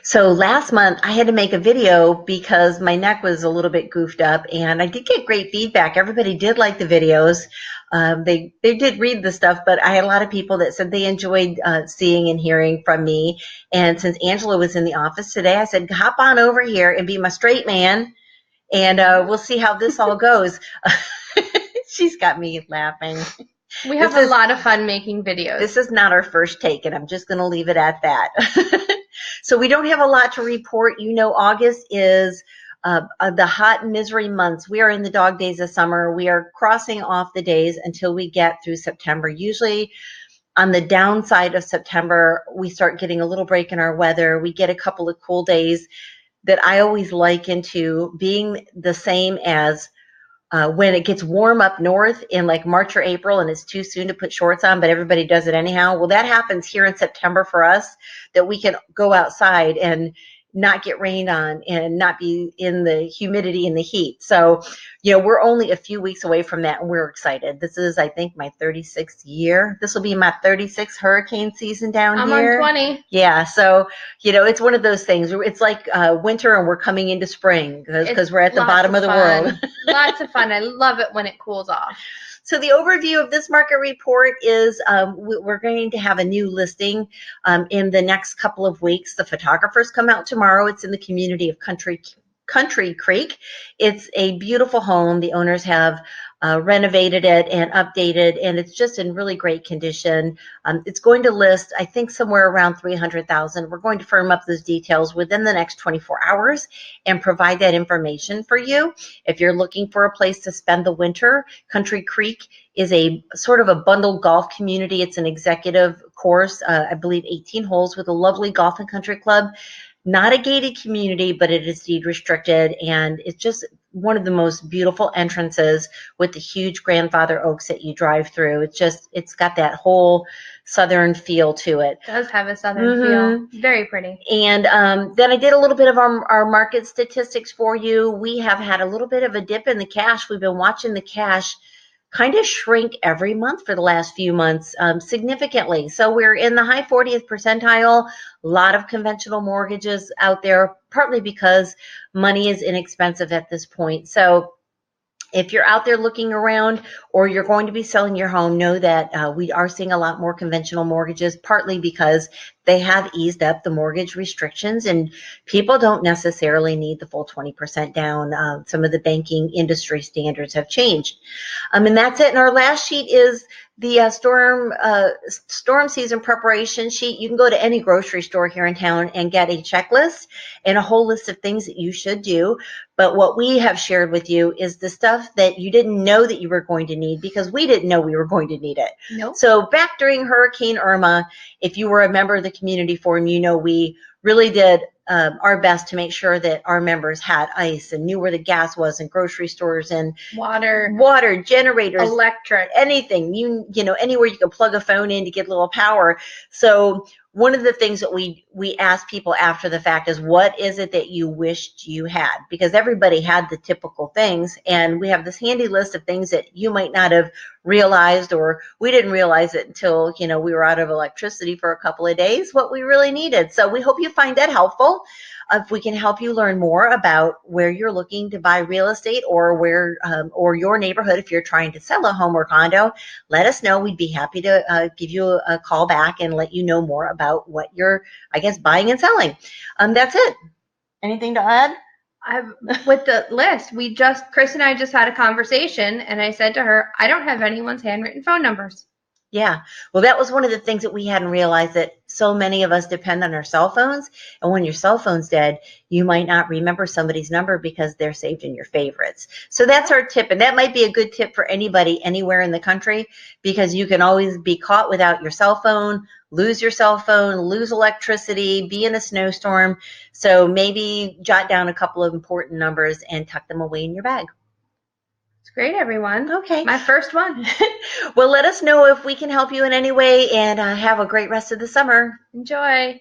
So last month I had to make a video because my neck was a little bit goofed up, and I did get great feedback. Everybody did like the videos. They did read the stuff, but I had a lot of people that said they enjoyed seeing and hearing from me. And since Angela was in the office today, I said, hop on over here and be my straight man, and we'll see how this all goes. She's got me laughing. We have This a is lot of fun making this videos. is not our first take, and I'm just going to leave it at that. So we don't have a lot to report. August is the hot misery months. We are in the dog days of summer. We are crossing off the days until we get through September. Usually on the downside of September, we start getting a little break in our weather. We get a couple of cool days that I always liken to being the same as when it gets warm up north in like March or April and it's too soon to put shorts on, but everybody does it anyhow. Well, that happens here in September for us, that we can go outside and not get rained on and not be in the humidity and the heat. So, we're only a few weeks away from that, and we're excited. This is, I think, my 36th year. This will be my 36th hurricane season down I'm on here. 20. Yeah, so it's one of those things. It's like winter and we're coming into spring because we're at the bottom of the world. Lots of fun. I love it when it cools off. So the overview of this market report is we're going to have a new listing in the next couple of weeks. The photographers come out tomorrow. It's in the community of Country Creek. It's a beautiful home. The owners have renovated it and updated, and it's just in really great condition. It's going to list, I think, somewhere around $300,000. We're going to firm up those details within the next 24 hours and provide that information for you. If you're looking for a place to spend the winter, Country Creek is a sort of a bundled golf community. It's an executive course, I believe 18 holes with a lovely golf and country club. Not a gated community, but it is deed restricted, and it's just one of the most beautiful entrances with the huge grandfather oaks that you drive through. It's got that whole southern feel to it. It does have a southern feel. Very pretty. And then I did a little bit of our market statistics for you. We have had a little bit of a dip in the cash. We've been watching the cash kind of shrink every month for the last few months significantly. So we're in the high 40th percentile. A lot of conventional mortgages out there, partly because money is inexpensive at this point. So if you're out there looking around or you're going to be selling your home, know that we are seeing a lot more conventional mortgages, partly because they have eased up the mortgage restrictions and people don't necessarily need the full 20% down. Some of the banking industry standards have changed. And that's it. And our last sheet is the storm season preparation sheet. You can go to any grocery store here in town and get a checklist and a whole list of things that you should do. But what we have shared with you is the stuff that you didn't know that you were going to need because we didn't know we were going to need it. Nope. So back during Hurricane Irma, if you were a member of the community forum, we really did our best to make sure that our members had ice and knew where the gas was in grocery stores and water generators, electric, anything, anywhere you can plug a phone in to get a little power. So one of the things that we ask people after the fact is, what is it that you wished you had? Because everybody had the typical things, and we have this handy list of things that you might not have realized, or we didn't realize it until we were out of electricity for a couple of days, what we really needed. So we hope you find that helpful. If we can help you learn more about where you're looking to buy real estate, or where or your neighborhood, if you're trying to sell a home or condo, let us know. We'd be happy to give you a call back and let you know more about what you're, buying and selling. That's it. Anything to add? With the list, Chris and I just had a conversation, and I said to her, I don't have anyone's handwritten phone numbers. Yeah. Well, that was one of the things that we hadn't realized, that so many of us depend on our cell phones. And when your cell phone's dead, you might not remember somebody's number because they're saved in your favorites. So that's our tip. And that might be a good tip for anybody anywhere in the country, because you can always be caught without your cell phone, lose your cell phone, lose electricity, be in a snowstorm. So maybe jot down a couple of important numbers and tuck them away in your bag. Great, everyone. Okay. My first one. Well, let us know if we can help you in any way, and have a great rest of the summer. Enjoy.